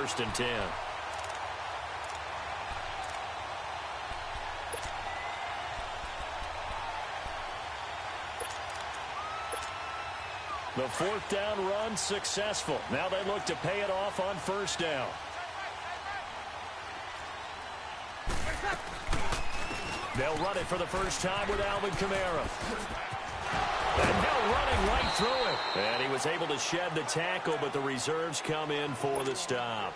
first and 10. The fourth down run successful. Now they look to pay it off on first down. They'll run it for the first time with Alvin Kamara. And now running right through it. And he was able to shed the tackle, but the reserves come in for the stop.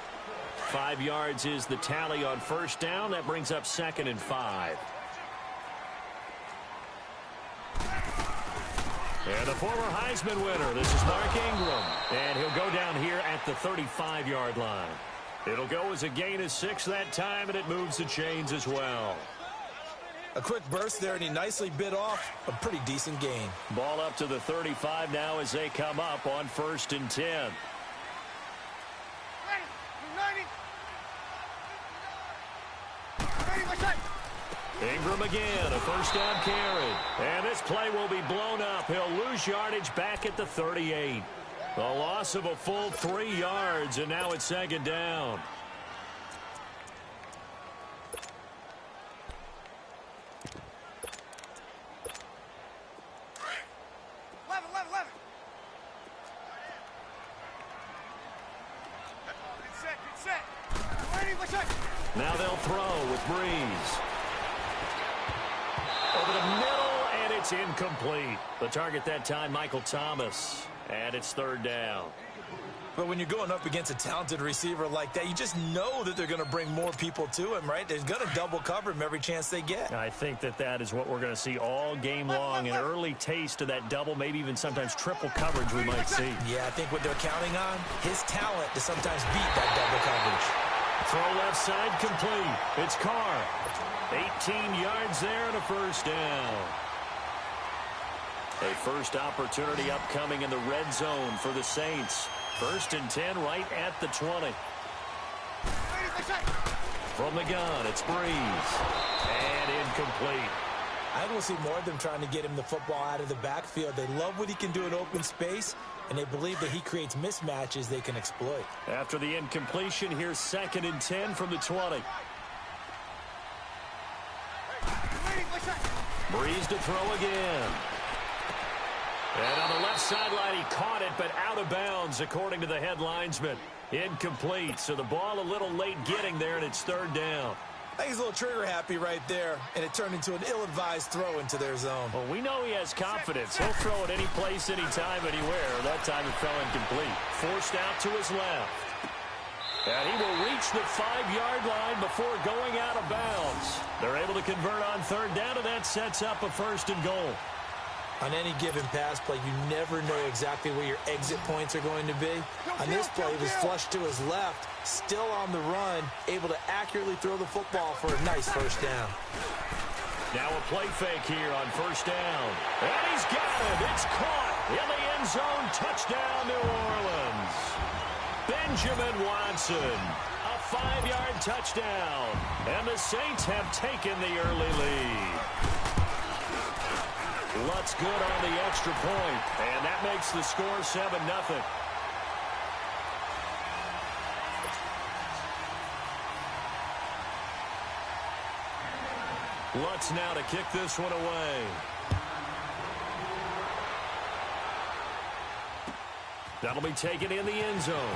5 yards is the tally on first down. That brings up 2nd and 5. And the former Heisman winner, this is Mark Ingram. And he'll go down here at the 35-yard line. It'll go as a gain of 6 that time, and it moves the chains as well. A quick burst there, and he nicely bit off a pretty decent gain. Ball up to the 35 now as they come up on 1st and 10. Ingram again, a first down carry. And this play will be blown up. He'll lose yardage back at the 38. A loss of a full 3 yards, and now it's 2nd down. Now they'll throw with Breeze. Over the middle, and it's incomplete. The target that time, Michael Thomas. And it's 3rd down. But when you're going up against a talented receiver like that, you just know that they're going to bring more people to him, right? They're going to double cover him every chance they get. I think that is what we're going to see all game long. An early taste of that double, maybe even sometimes triple coverage we might see. Yeah, I think what they're counting on, his talent to sometimes beat that double coverage. Throw left side complete. It's Carr. 18 yards there and a first down. A first opportunity upcoming in the red zone for the Saints. 1st and 10 right at the 20. From the gun, it's Breeze. And incomplete. I will see more of them trying to get him the football out of the backfield. They love what he can do in open space, and they believe that he creates mismatches they can exploit. After the incompletion, here's 2nd and 10 from the 20. Breeze to throw again. And on the left sideline, he caught it, but out of bounds, according to the head linesman. Incomplete, so the ball a little late getting there, and it's 3rd down. I think he's a little trigger happy right there, and it turned into an ill-advised throw into their zone. Well, we know he has confidence. He'll throw it any place, anytime, anywhere. That time it fell incomplete. Forced out to his left. And he will reach the 5-yard line before going out of bounds. They're able to convert on 3rd down, and that sets up a 1st and goal. On any given pass play, you never know exactly where your exit points are going to be. On this play, he was flushed to his left, still on the run, able to accurately throw the football for a nice first down. Now a play fake here on 1st down. And he's got it. It's caught in the end zone. Touchdown, New Orleans. Benjamin Watson. A 5-yard touchdown. And the Saints have taken the early lead. Lutz good on the extra point, and that makes the score 7-0. Lutz now to kick this one away. That'll be taken in the end zone.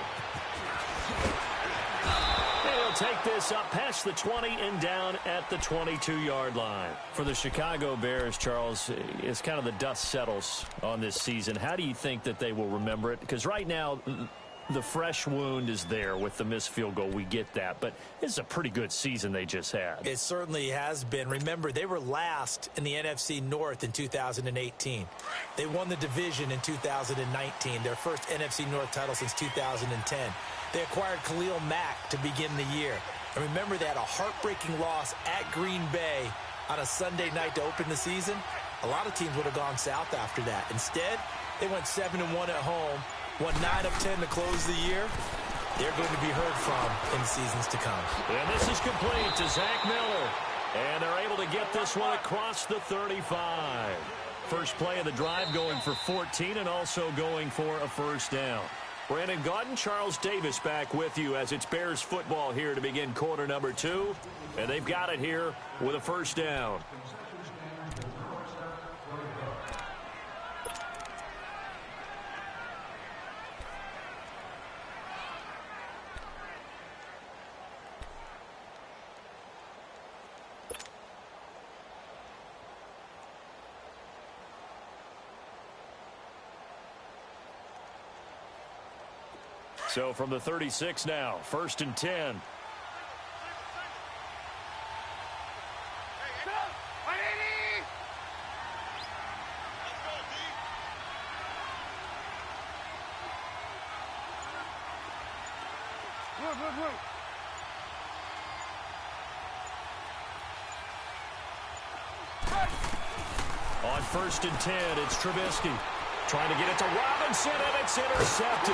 He'll take this up past the 20 and down at the 22-yard line. For the Chicago Bears, Charles, it's kind of the dust settles on this season. How do you think that they will remember it? Because right now, the fresh wound is there with the missed field goal. We get that. But this is a pretty good season they just had. It certainly has been. Remember, they were last in the NFC North in 2018. They won the division in 2019, their first NFC North title since 2010. They acquired Khalil Mack to begin the year. And remember, they had a heartbreaking loss at Green Bay on a Sunday night to open the season. A lot of teams would have gone south after that. Instead, they went 7-1 at home, won 9 of 10 to close the year. They're going to be heard from in the seasons to come. And this is complete to Zach Miller. And they're able to get this one across the 35. First play of the drive going for 14 and also going for a first down. Brandon Gaudin, Charles Davis back with you as it's Bears football here to begin quarter number 2. And they've got it here with a first down. So from the 36 now, 1st and 10. On 1st and 10, it's Trubisky. Trying to get it to Robinson, and it's intercepted.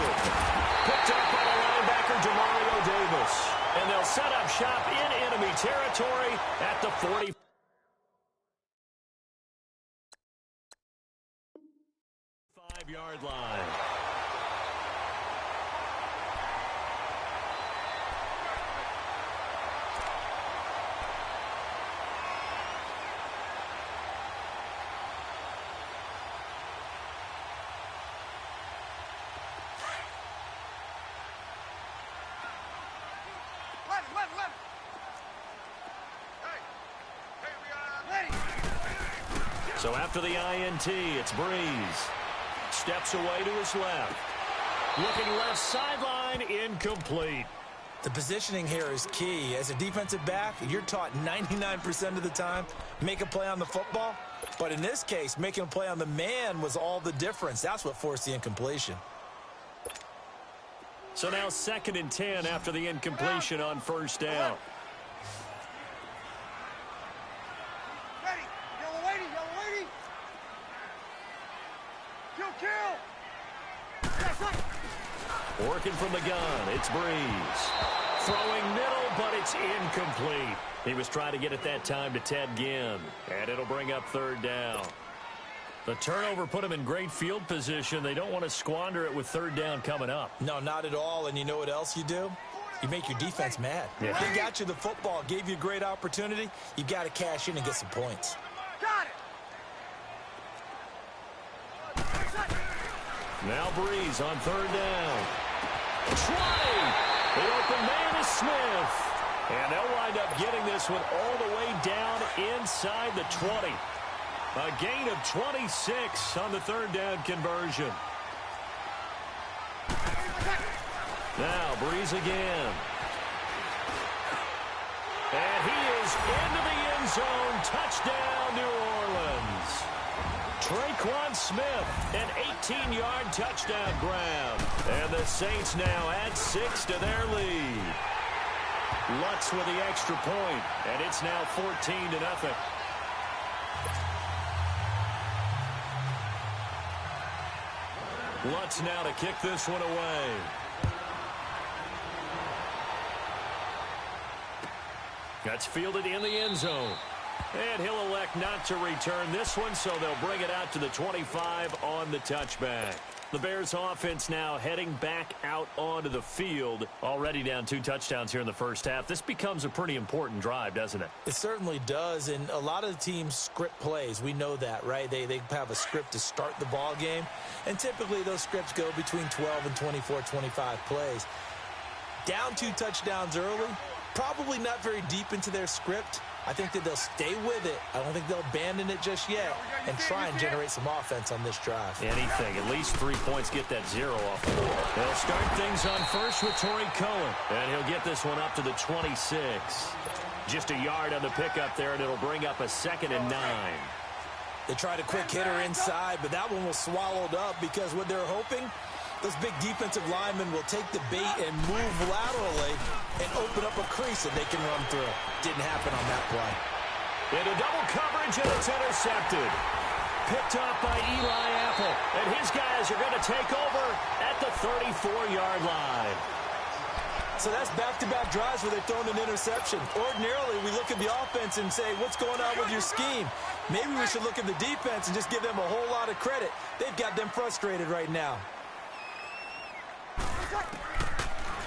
Picked up by the linebacker, Demario Davis. And they'll set up shop in enemy territory at the 45-yard line. So after the INT, it's Breeze. Steps away to his left. Looking left sideline, incomplete. The positioning here is key. As a defensive back, you're taught 99% of the time, make a play on the football. But in this case, making a play on the man was all the difference. That's what forced the incompletion. So now 2nd and 10 after the incompletion on 1st down. Working from the gun, it's Breeze. Throwing middle, but it's incomplete. He was trying to get it that time to Ted Ginn, and it'll bring up 3rd down. The turnover put him in great field position. They don't want to squander it with 3rd down coming up. No, not at all, and you know what else you do? You make your defense mad. Yeah. They got you the football, gave you a great opportunity. You got to cash in and get some points. Got it. Now Breeze on 3rd down. 20. The open man is Smith. And they'll wind up getting this one all the way down inside the 20. A gain of 26 on the 3rd down conversion. Now Breeze again. And he is into the end zone. Touchdown, New Orleans. Traquan Smith, an 18-yard touchdown grab. And the Saints now add 6 to their lead. Lutz with the extra point, and it's now 14-0. Lutz now to kick this one away. That's fielded in the end zone. And he'll elect not to return this one, so they'll bring it out to the 25 on the touchback. The Bears offense now heading back out onto the field. Already down 2 touchdowns here in the first half. This becomes a pretty important drive, doesn't it? It certainly does, and a lot of the teams script plays. We know that, right? They have a script to start the ball game, and typically those scripts go between 12 and 24, 25 plays. Down 2 touchdowns early, probably not very deep into their script. I think that they'll stay with it. I don't think they'll abandon it just yet and try and generate some offense on this drive. Anything. At least 3 points, get that 0 off the board. They'll start things on first with Torrey Cohen. And he'll get this one up to the 26. Just a yard on the pickup there, and it'll bring up a 2nd and 9. They tried a quick hitter inside, but that one was swallowed up because what they're hoping, those big defensive linemen will take the bait and move laterally and open up a crease that they can run through. Didn't happen on that play. Into double coverage, and it's intercepted. Picked up by Eli Apple. And his guys are going to take over at the 34-yard line. So that's back-to-back drives where they've thrown an interception. Ordinarily, we look at the offense and say, what's going on with your scheme? Maybe we should look at the defense and just give them a whole lot of credit. They've got them frustrated right now.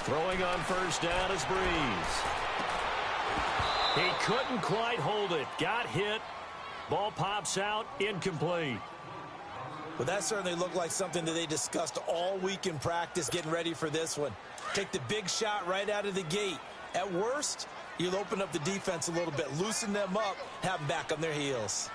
Throwing on first down is Breeze. He couldn't quite hold it. Got hit. Ball pops out. Incomplete. Well, that certainly looked like something that they discussed all week in practice getting ready for this one. Take the big shot right out of the gate. At worst, you'll open up the defense a little bit, loosen them up, have them back on their heels.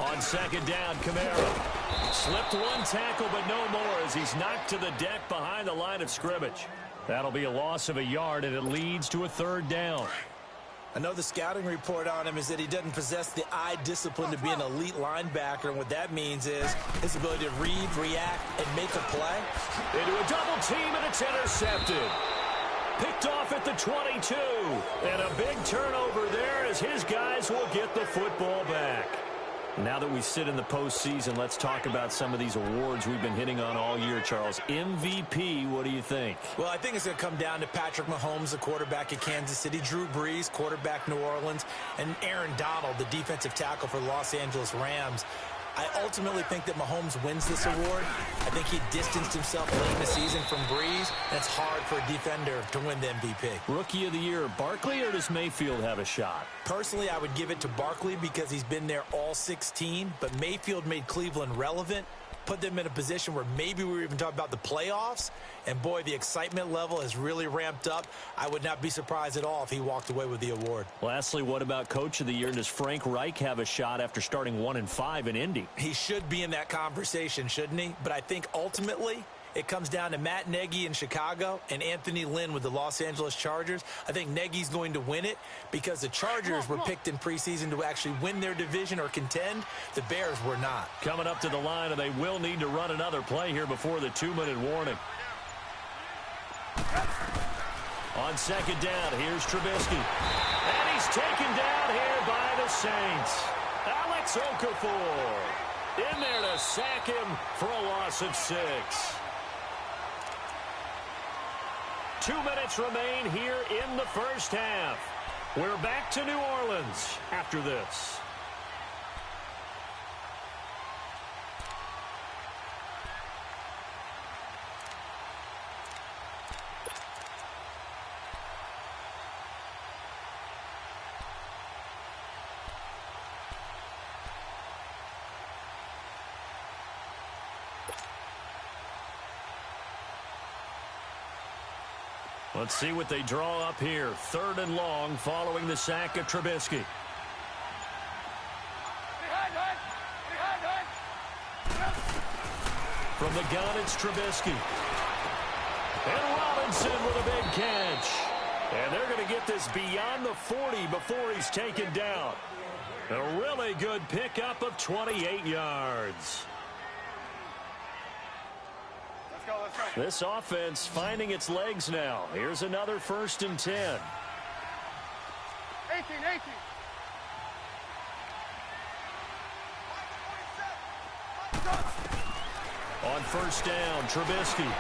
On second down, Kamara slipped one tackle, but no more as he's knocked to the deck behind the line of scrimmage. That'll be a loss of a yard, and it leads to a third down. I know the scouting report on him is that he doesn't possess the eye discipline to be an elite linebacker, and what that means is his ability to read, react, and make a play. Into a double team, and it's intercepted. Picked off at the 22, and a big turnover there as his guys will get the football back. Now that we sit in the postseason, let's talk about some of these awards we've been hitting on all year, Charles. MVP, what do you think? Well, I think it's going to come down to Patrick Mahomes, the quarterback at Kansas City, Drew Brees, quarterback New Orleans, and Aaron Donald, the defensive tackle for Los Angeles Rams. I ultimately think that Mahomes wins this award. I think he distanced himself late in the season from Brees, and it's hard for a defender to win the MVP. Rookie of the year, Barkley, or does Mayfield have a shot? Personally, I would give it to Barkley because he's been there all 16, but Mayfield made Cleveland relevant, put them in a position where maybe we were even talking about the playoffs, and boy, the excitement level has really ramped up. I would not be surprised at all if he walked away with the award. Lastly, what about Coach of the Year? Does Frank Reich have a shot after starting 1-5 in Indy? He should be in that conversation, shouldn't he? But I think ultimately it comes down to Matt Nagy in Chicago and Anthony Lynn with the Los Angeles Chargers. I think Nagy's going to win it because the Chargers were picked in preseason to actually win their division or contend. The Bears were not. Coming up to the line, and they will need to run another play here before the 2-minute warning. On second down, here's Trubisky. And he's taken down here by the Saints. Alex Okafor in there to sack him for a loss of 6. 2 minutes remain here in the first half. We're back to New Orleans after this. Let's see what they draw up here. 3rd and long following the sack of Trubisky. From the gun, it's Trubisky. And Robinson with a big catch. And they're going to get this beyond the 40 before he's taken down. A really good pickup of 28 yards. This offense finding its legs now. Here's another 1st and 10. 18. On first down, Trubisky.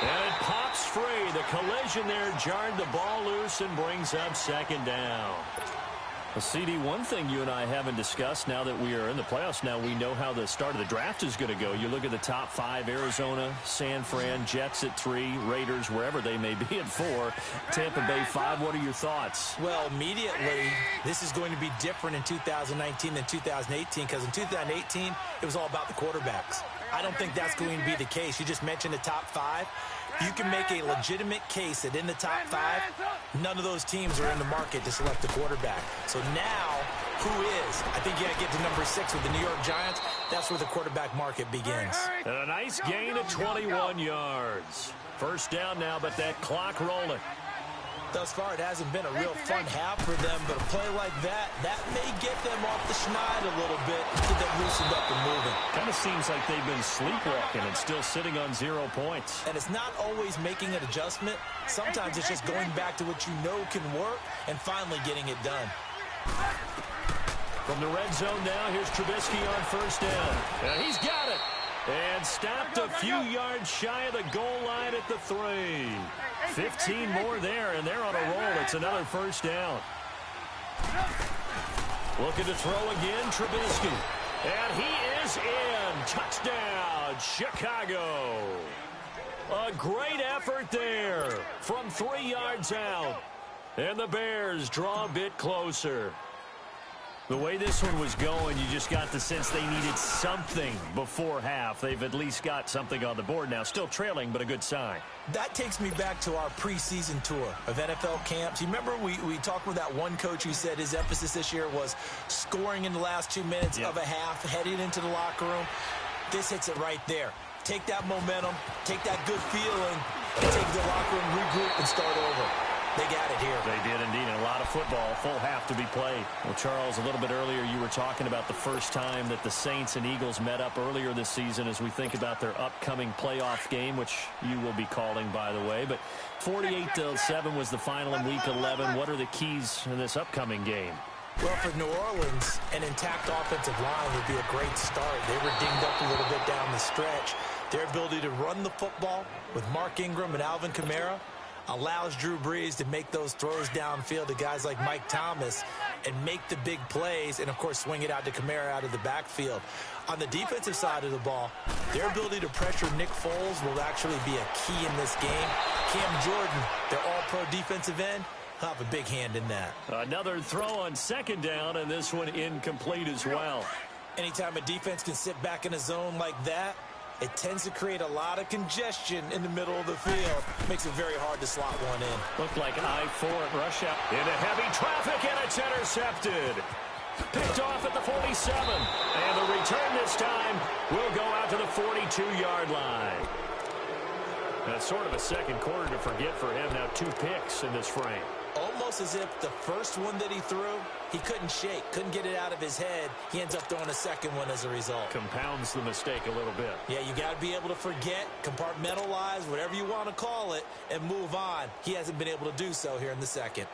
And it pops free. The collision there jarred the ball loose and brings up 2nd down. Well, CD, one thing you and I haven't discussed now that we are in the playoffs now, we know how the start of the draft is going to go. You look at the top 5, Arizona, San Fran, Jets at 3, Raiders, wherever they may be at 4, Tampa Bay 5. What are your thoughts? Well, immediately, this is going to be different in 2019 than 2018 because in 2018, it was all about the quarterbacks. I don't think that's going to be the case. You just mentioned the top 5. You can make a legitimate case that in the top 5, none of those teams are in the market to select a quarterback. So now, who is? I think you got to get to number 6 with the New York Giants. That's where the quarterback market begins. And a nice gain of 21 yards. First down now, but that clock rolling. Thus far, it hasn't been a real fun half for them, but a play like that may get them off the schneid a little bit and get them loosened up and moving. Kind of seems like they've been sleepwalking and still sitting on 0 points. And it's not always making an adjustment. Sometimes it's just going back to what you know can work and finally getting it done. From the red zone now, here's Trubisky on first down. And he's got it. And stopped a few yards shy of the goal line at the 3. 15 more there, and they're on a roll. It's another first down. Looking to throw again, Trubisky. And he is in. Touchdown, Chicago. A great effort there from 3 yards out. And the Bears draw a bit closer. The way this one was going, you just got the sense they needed something before half. They've at least got something on the board now. Still trailing, but a good sign. That takes me back to our preseason tour of NFL camps. You remember we talked with that one coach who said his emphasis this year was scoring in the last 2 minutes of a half, heading into the locker room. This hits it right there. Take that momentum, take that good feeling, and take the locker room, regroup, and start over. They got it here. They did indeed, and a lot of football, full half to be played. Well, Charles, a little bit earlier you were talking about the first time that the Saints and Eagles met up earlier this season as we think about their upcoming playoff game, which you will be calling, by the way. But 48-7 was the final in Week 11. What are the keys in this upcoming game? Well, for New Orleans, an intact offensive line would be a great start. They were dinged up a little bit down the stretch. Their ability to run the football with Mark Ingram and Alvin Kamara allows Drew Brees to make those throws downfield to guys like Mike Thomas and make the big plays and, of course, swing it out to Kamara out of the backfield. On the defensive side of the ball, their ability to pressure Nick Foles will actually be a key in this game. Cam Jordan, their all-pro defensive end, will have a big hand in that. Another throw on second down, and this one incomplete as well. Anytime a defense can sit back in a zone like that, it tends to create a lot of congestion in the middle of the field. Makes it very hard to slot one in. Looked like I-4 at rush out. Into heavy traffic, and it's intercepted. Picked off at the 47. And the return this time will go out to the 42-yard line. That's sort of a second quarter to forget for him. Now 2 picks in this frame. Almost as if the first one that he threw, he couldn't shake, couldn't get it out of his head. He ends up throwing a second one as a result. Compounds the mistake a little bit. Yeah, you got to be able to forget, compartmentalize, whatever you want to call it, and move on. He hasn't been able to do so here in the second.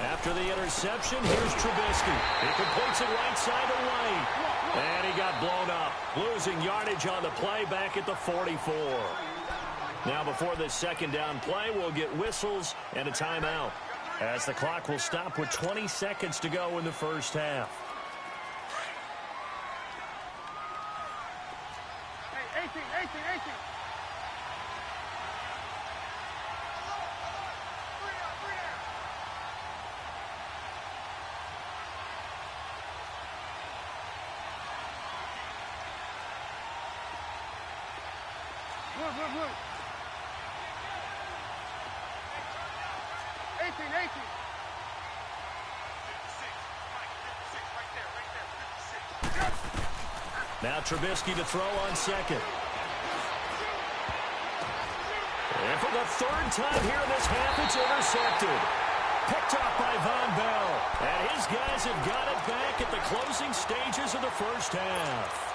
After the interception, here's Trubisky. He completes it right side to right. And he got blown up, losing yardage on the play back at the 44. Now before this second down play, we'll get whistles and a timeout, as the clock will stop with 20 seconds to go in the first half. Hey, 18. Move. 18. Now Trubisky to throw on second. And for the third time here in this half, it's intercepted. Picked off by Von Bell. And his guys have got it back at the closing stages of the first half.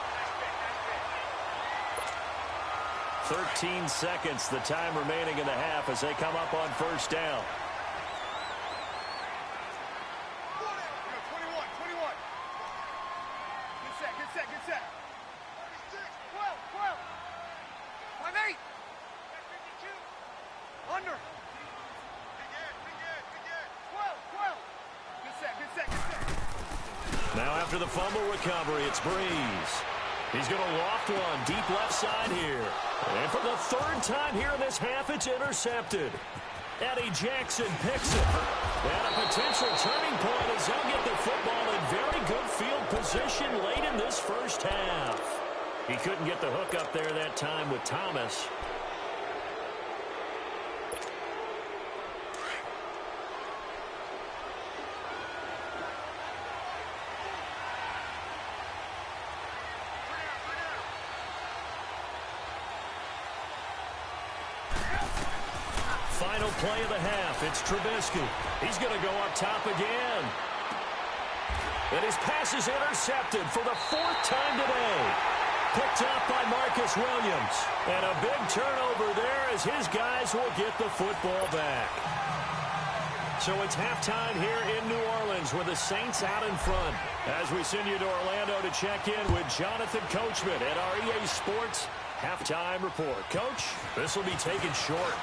13 seconds, the time remaining in the half as they come up on first down. 21. Get set. 12. 5-8. Under. 12. Get set. Now after the fumble recovery, it's Brees. He's going to loft one deep left side here. And for the third time here in this half, it's intercepted. Eddie Jackson picks it. And a potential turning point as they'll get the football in very good field position late in this first half. He couldn't get the hook up there that time with Thomas. Final play of the half. It's Trubisky. He's going to go up top again. And his pass is intercepted for the 4th time today. picked up by Marcus Williams. And a big turnover there as his guys will get the football back. So it's halftime here in New Orleans with the Saints out in front. As we send you to Orlando to check in with Jonathan Coachman at our EA Sports Halftime Report. Coach, this will be taken short.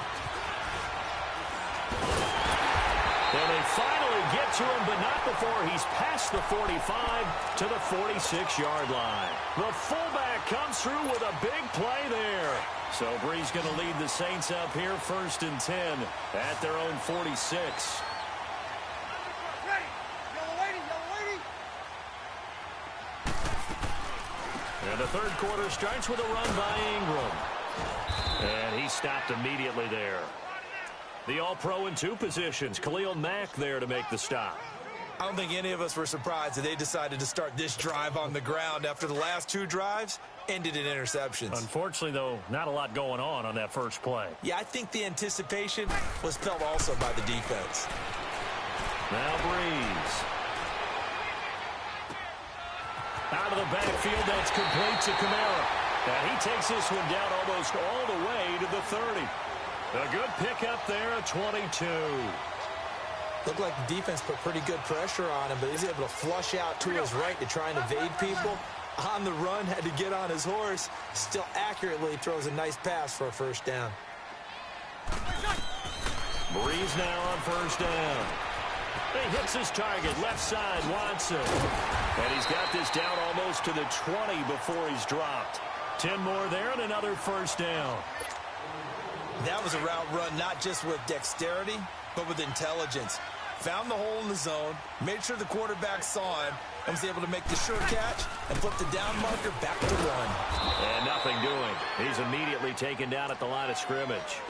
And they finally get to him, but not before he's past the 45 to the 46-yard line. The fullback comes through with a big play there. So Bree's going to lead the Saints up here 1st and 10 at their own 46. Ready. Yellow lady. And the third quarter starts with a run by Ingram. And he stopped immediately there. The All-Pro in 2 positions. Khalil Mack there to make the stop. I don't think any of us were surprised that they decided to start this drive on the ground after the last 2 drives ended in interceptions. Unfortunately, though, not a lot going on that first play. Yeah, I think the anticipation was felt also by the defense. Now Breeze. Out of the backfield, that's complete to Kamara. And he takes this one down almost all the way to the 30. A good pickup there at 22. Looked like the defense put pretty good pressure on him, but he's able to flush out to his right to try and evade people. On the run, had to get on his horse. Still accurately throws a nice pass for a first down. Breeze now on first down. He hits his target, left side, Watson. And he's got this down almost to the 20 before he's dropped. 10 more there and another first down. That was a route run not just with dexterity, but with intelligence. Found the hole in the zone, made sure the quarterback saw him, and was able to make the sure catch and flip the down marker back to 1. And nothing doing. He's immediately taken down at the line of scrimmage.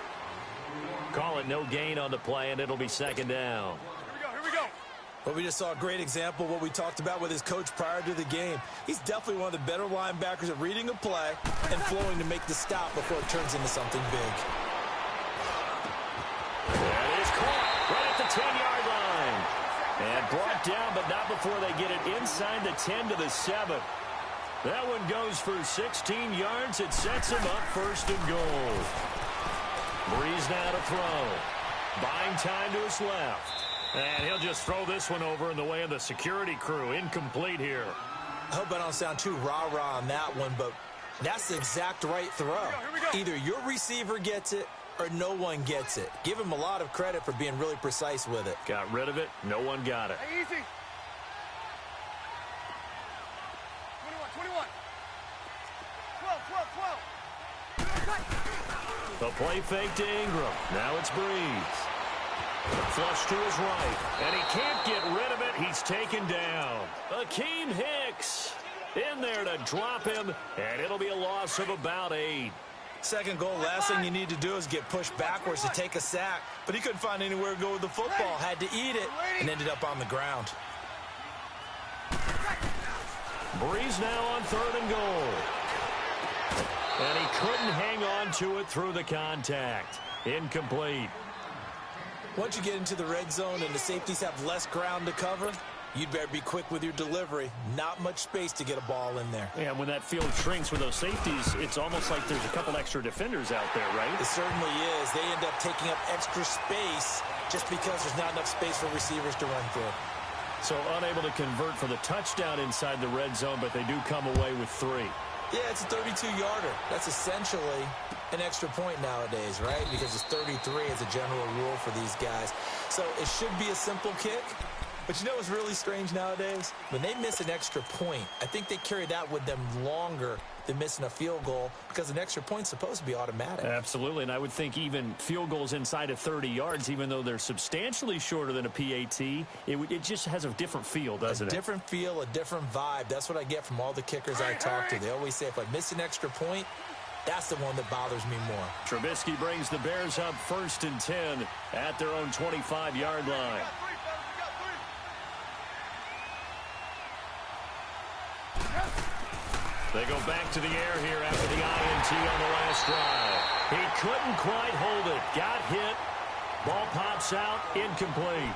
Call it no gain on the play, and it'll be 2nd down. Here we go. But we just saw a great example of what we talked about with his coach prior to the game. He's definitely one of the better linebackers at reading a play and flowing to make the stop before it turns into something big. That is caught right at the 10-yard line. And brought down, but not before they get it inside the 10 to the 7. That one goes for 16 yards. It sets him up 1st and goal. Breeze now to throw. Buying time to his left. And he'll just throw this one over in the way of the security crew. Incomplete here. I hope I don't sound too rah-rah on that one, but that's the exact right throw. Either your receiver gets it or no one gets it. Give him a lot of credit for being really precise with it. Got rid of it. No one got it. Hey, easy. 21. 12. The play fake to Ingram. Now it's Breeze. Flush to his right. And he can't get rid of it. He's taken down. Akeem Hicks in there to drop him. And it'll be a loss of about 8. Second goal, last thing you need to do is get pushed backwards to take a sack. But he couldn't find anywhere to go with the football. Had to eat it and ended up on the ground. Breeze now on 3rd and goal. And he couldn't hang on to it through the contact. Incomplete. Once you get into the red zone and the safeties have less ground to cover, you'd better be quick with your delivery. Not much space to get a ball in there. Yeah, when that field shrinks with those safeties, it's almost like there's a couple extra defenders out there, right? It certainly is. They end up taking up extra space just because there's not enough space for receivers to run through. So unable to convert for the touchdown inside the red zone, but they do come away with 3. Yeah, it's a 32-yarder. That's essentially an extra point nowadays, right? Because it's 33 as a general rule for these guys. So it should be a simple kick. But you know what's really strange nowadays? When they miss an extra point, I think they carry that with them longer than missing a field goal because an extra point's supposed to be automatic. Absolutely, and I would think even field goals inside of 30 yards, even though they're substantially shorter than a PAT, it just has a different feel, doesn't it? A different feel, a different vibe. That's what I get from all the kickers I talk to. They always say if I miss an extra point, that's the one that bothers me more. Trubisky brings the Bears up 1st and 10 at their own 25-yard line. They go back to the air here after the INT on the last drive. He couldn't quite hold it. Got hit. Ball pops out. Incomplete.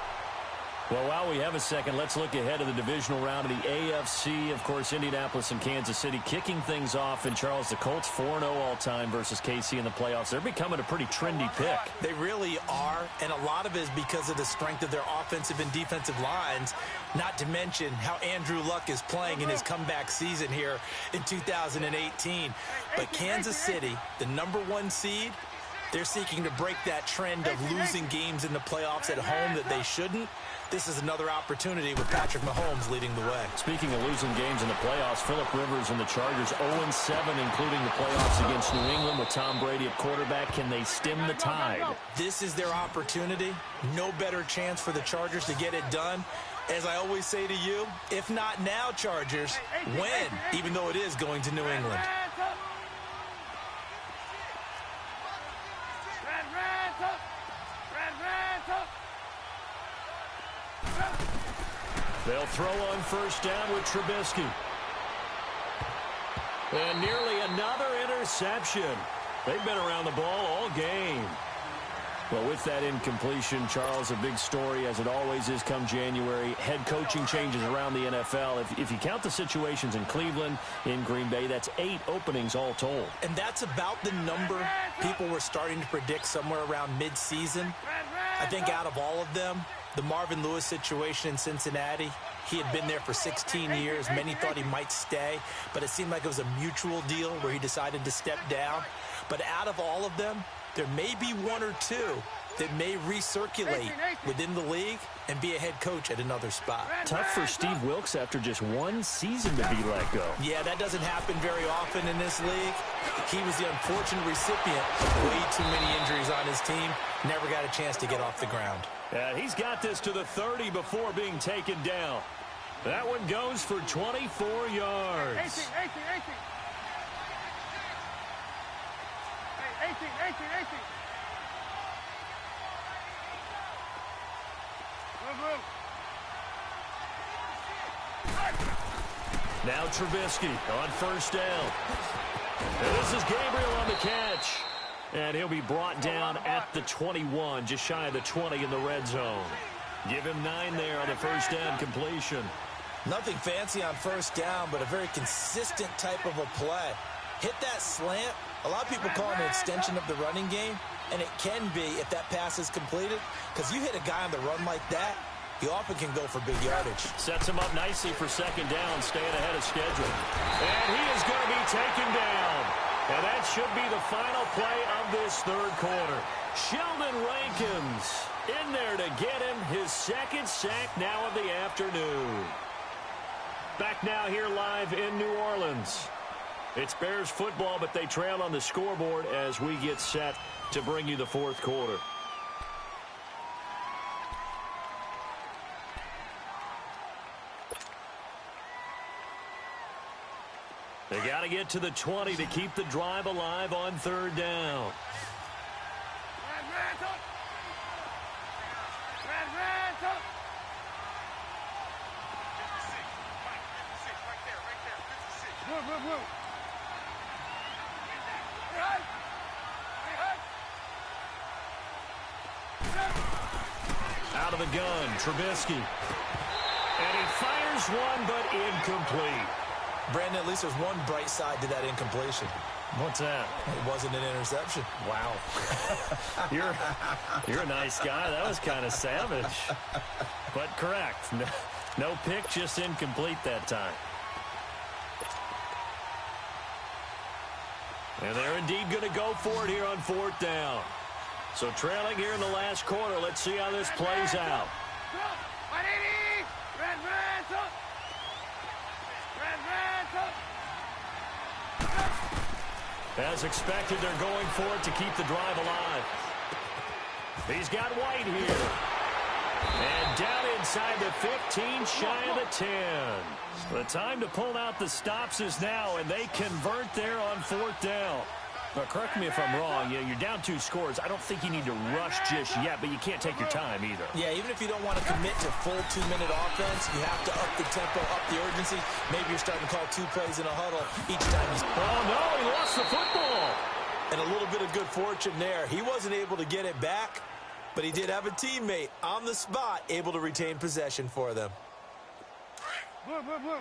Well, while we have a second, let's look ahead of the divisional round of the AFC. Of course, Indianapolis and Kansas City kicking things off. And, Charles, the Colts 4-0 all-time versus KC in the playoffs. They're becoming a pretty trendy pick. They really are, and a lot of it is because of the strength of their offensive and defensive lines, not to mention how Andrew Luck is playing in his comeback season here in 2018. But Kansas City, the #1 seed, they're seeking to break that trend of losing games in the playoffs at home that they shouldn't. This is another opportunity with Patrick Mahomes leading the way. Speaking of losing games in the playoffs, Phillip Rivers and the Chargers 0-7, including the playoffs against New England with Tom Brady at quarterback. Can they stem the tide? This is their opportunity. No better chance for the Chargers to get it done. As I always say to you, if not now, Chargers, when? Even though it is going to New England. They'll throw on first down with Trubisky. And nearly another interception. They've been around the ball all game. Well, with that incompletion, Charles, a big story, as it always is come January. Head coaching changes around the NFL. If you count the situations in Cleveland, in Green Bay, that's 8 openings all told. And that's about the number people were starting to predict somewhere around mid-season. I think out of all of them, the Marvin Lewis situation in Cincinnati, he had been there for 16 years. Many thought he might stay, but it seemed like it was a mutual deal where he decided to step down. But out of all of them, there may be one or two that may recirculate within the league and be a head coach at another spot. Tough for Steve Wilkes after just 1 season to be let go. Yeah, that doesn't happen very often in this league. He was the unfortunate recipient of way too many injuries on his team. Never got a chance to get off the ground. He's got this to the 30 before being taken down. That one goes for 24 yards. 18. Now Trubisky on first down. And this is Gabriel on the catch. And he'll be brought down at the 21, just shy of the 20 in the red zone. Give him 9 there on the first down completion. Nothing fancy on first down, but a very consistent type of a play. Hit that slant. A lot of people call it an extension of the running game, and it can be if that pass is completed, because you hit a guy on the run like that, he often can go for big yardage. Sets him up nicely for second down, staying ahead of schedule. And he is going to be taken down. And that should be the final play of this third quarter. Sheldon Rankins in there to get him his second sack now of the afternoon. Back now here live in New Orleans. It's Bears football, but they trail on the scoreboard as we get set to bring you the fourth quarter. They got to get to the 20 to keep the drive alive on third down. Out of the gun, Trubisky. And he fires one, but incomplete. Brandon, at least there's one bright side to that incompletion. What's that? It wasn't an interception. Wow. You're a nice guy. That was kind of savage. But correct. No pick, just incomplete that time. And they're indeed going to go for it here on fourth down. So trailing here in the last quarter. Let's see how this plays out. As expected, they're going for it to keep the drive alive. He's got White here. And down inside the 15, shy of the 10. The time to pull out the stops is now, and they convert there on fourth down. But correct me if I'm wrong, you're down 2 scores. I don't think you need to rush just yet, but you can't take your time either. Yeah, even if you don't want to commit to full 2-minute offense, you have to up the tempo, up the urgency. Maybe you're starting to call 2 plays in a huddle each time he's... Oh, no, he lost the football. And a little bit of good fortune there. He wasn't able to get it back, But he did have a teammate on the spot able to retain possession for them. Blue, blue, blue.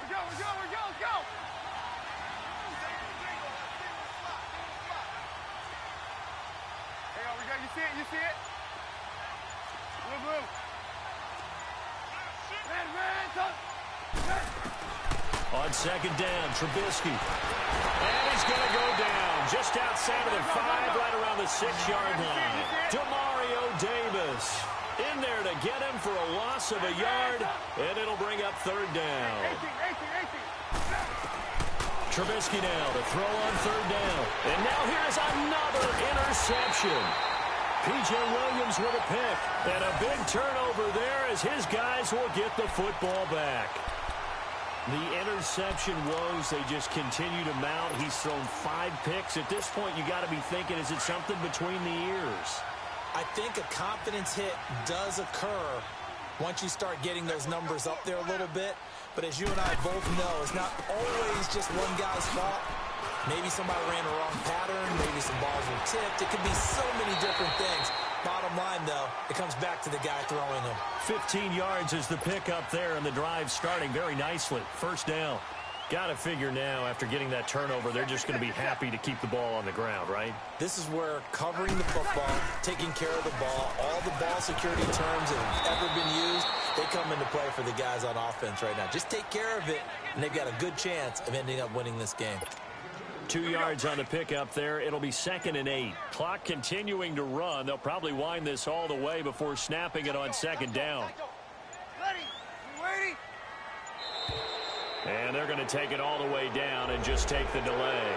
Let's go, let's go, let's go, let's go. Hey, we got, you see it, you see it? Blue, blue. Red, On second down, Trubisky. And he's going to go down just outside of the 5, right around the 6-yard line. Demario Davis in there to get him for a loss of a yard, and it'll bring up third down. 18. Trubisky now to throw on third down. And now here's another interception. P.J. Williams with a pick. And a big turnover there as his guys will get the football back. The interception woes, they just continue to mount. He's thrown 5 picks. At this point, you got to be thinking, is it something between the ears? I think a confidence hit does occur once you start getting those numbers up there a little bit. But as you and I both know, it's not always just one guy's fault. Maybe somebody ran a wrong pattern. Maybe some balls were tipped. It could be so many different things. Bottom line, though, it comes back to the guy throwing them. 15 yards is the pickup there, and the drive starting very nicely. First down. Got to figure now, after getting that turnover, they're just going to be happy to keep the ball on the ground, right? This is where covering the football, taking care of the ball, all the ball security terms that have ever been used, they come into play for the guys on offense right now. Just take care of it, and they've got a good chance of ending up winning this game. 2 yards on the pickup there. It'll be 2nd and 8. Clock continuing to run. They'll probably wind this all the way before snapping it on second down. Ready, waiting. And they're going to take it all the way down and just take the delay.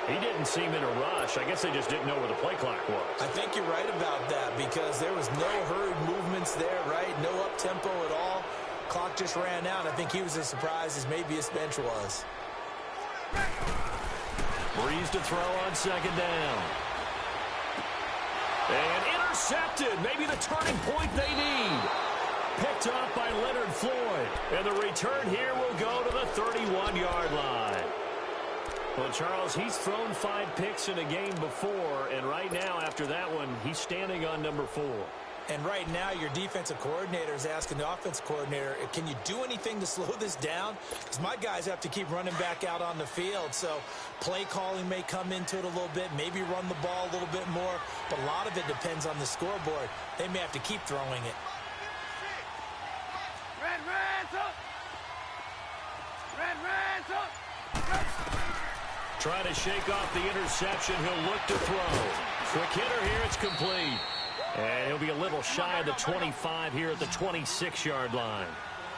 He didn't seem in a rush. I guess they just didn't know where the play clock was. I think you're right about that because there was no hurried movements there, right? No up-tempo at all. Clock just ran out. I think he was as surprised as maybe his bench was. Breeze to throw on second down. And intercepted. Maybe the turning point they need. Picked off by Leonard Floyd. And the return here will go to the 31-yard line. Well, Charles, he's thrown 5 picks in a game before, and right now, after that one, he's standing on number 4. And right now, your defensive coordinator is asking the offensive coordinator, can you do anything to slow this down? Because my guys have to keep running back out on the field. So play calling may come into it a little bit, maybe run the ball a little bit more. But a lot of it depends on the scoreboard. They may have to keep throwing it. Trying to shake off the interception. He'll look to throw. Quick hitter here. It's complete. And he'll be a little shy of the 25 here at the 26-yard line.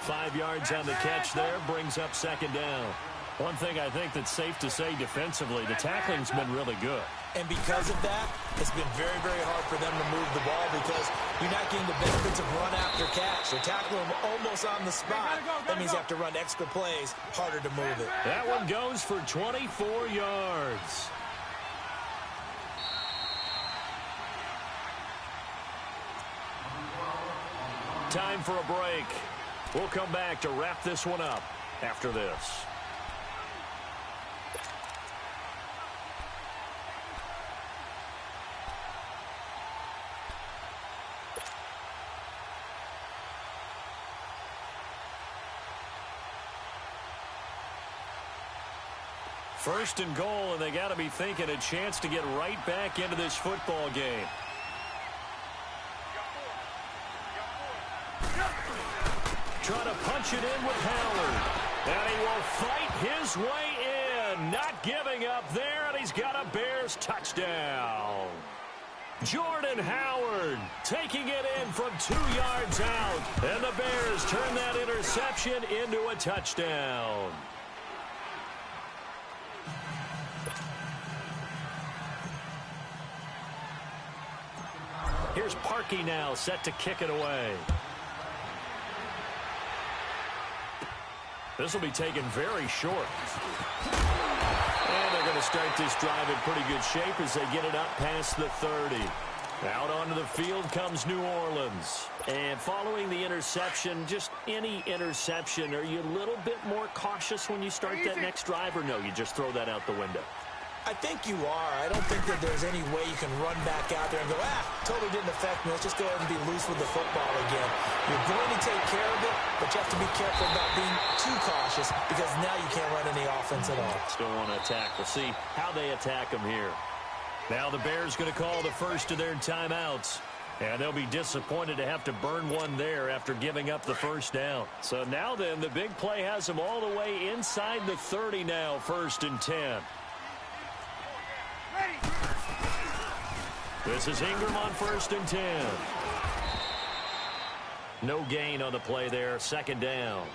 5 yards on the catch there. Brings up second down. One thing I think that's safe to say defensively, the tackling's been really good. And because of that, it's been very, very hard for them to move the ball because you're not getting the benefits of run after catch. They're tackling them almost on the spot. That means you have to run extra plays, harder to move it. That one goes for 24 yards. Time for a break. We'll come back to wrap this one up after this. First and goal, and they got to be thinking a chance to get right back into this football game. Trying to punch it in with Howard. And he will fight his way in. Not giving up there, and he's got a Bears touchdown. Jordan Howard taking it in from 2 yards out. And the Bears turn that interception into a touchdown. Here's Parkey now set to kick it away. This will be taken very short. And they're going to start this drive in pretty good shape as they get it up past the 30. Out onto the field comes New Orleans. And following the interception, just any interception, are you a little bit more cautious when you start that next drive, or no, you just throw that out the window? I think you are. I don't think that there's any way you can run back out there and go, totally didn't affect me. Let's just go ahead and be loose with the football again. You're going to take care of it, but you have to be careful about being too cautious because now you can't run any offense at all. Still want to attack. We'll see how they attack them here. Now the Bears going to call the first of their timeouts. And they'll be disappointed to have to burn one there after giving up the first down. So now then, the big play has them all the way inside the 30 now, 1st and 10. This is Ingram on 1st and 10. No gain on the play there, 2nd down.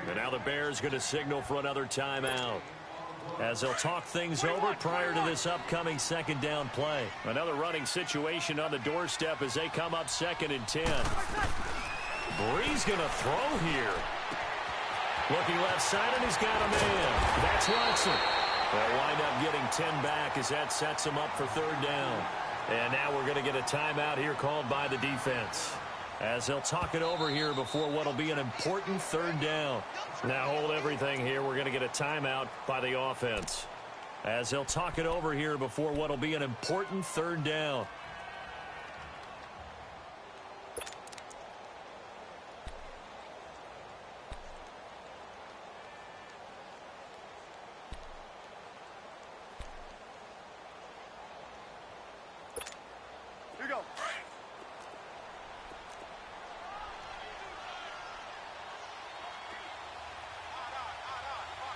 And now the Bears going to signal for another timeout, as they'll talk things over prior to this upcoming 2nd down play. Another running situation on the doorstep as they come up 2nd and 10. Bree's going to throw here. Looking left side, and he's got a man. That's Watson. They'll wind up getting 10 back as that sets them up for 3rd down. And now we're going to get a timeout here called by the defense, as they'll talk it over here before what will be an important 3rd down. Now hold everything here. We're going to get a timeout by the offense, as they'll talk it over here before what will be an important 3rd down. Here you go.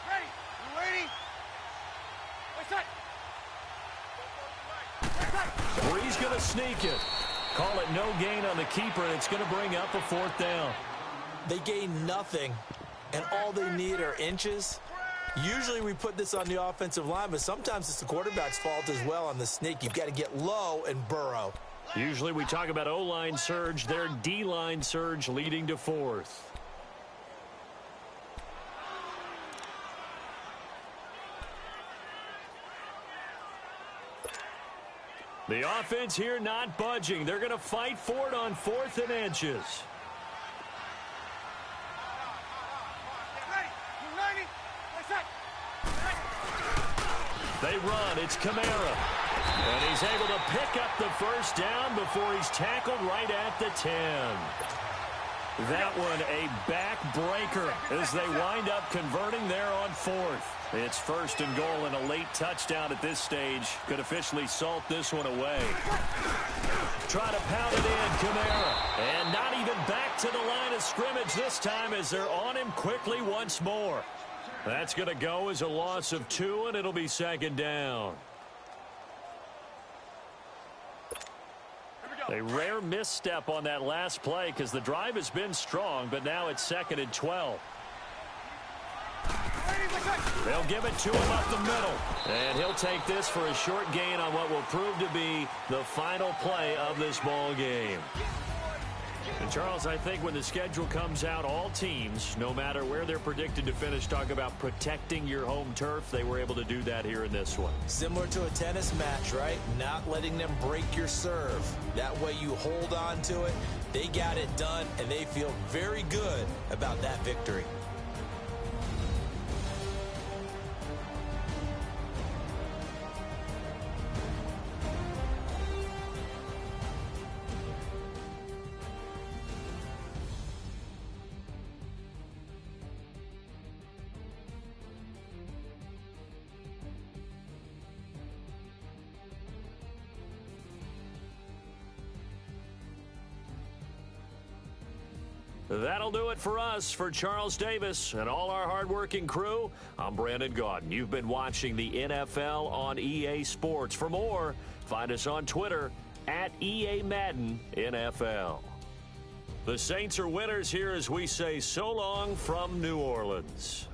Ready? You ready? What's that? Bree's going to sneak it. Call it no gain on the keeper, and it's going to bring up a 4th down. They gain nothing, and all they need are inches. Usually we put this on the offensive line, but sometimes it's the quarterback's fault as well on the sneak. You've got to get low and burrow. Usually we talk about O-line surge. Their D-line surge leading to 4th. The offense here not budging. They're going to fight for it on 4th and inches. Ready? You ready? What's that? They run. It's Kamara. And he's able to pick up the 1st down before he's tackled right at the 10. That one a backbreaker as they wind up converting there on 4th. It's 1st and goal, and a late touchdown at this stage could officially salt this one away. Try to pound it in, Kamara. And not even back to the line of scrimmage this time as they're on him quickly once more. That's going to go as a loss of 2, and it'll be 2nd down. A rare misstep on that last play because the drive has been strong, but now it's 2nd and 12. They'll give it to him up the middle. And he'll take this for a short gain on what will prove to be the final play of this ball game. And Charles, I think when the schedule comes out, all teams, no matter where they're predicted to finish, talk about protecting your home turf. They were able to do that here in this one. Similar to a tennis match, right? Not letting them break your serve. That way you hold on to it. They got it done, and they feel very good about that victory. That'll do it for us. For Charles Davis and all our hardworking crew, I'm Brandon Gaudin. You've been watching the NFL on EA Sports. For more, find us on Twitter at EA Madden NFL. The Saints are winners here as we say so long from New Orleans.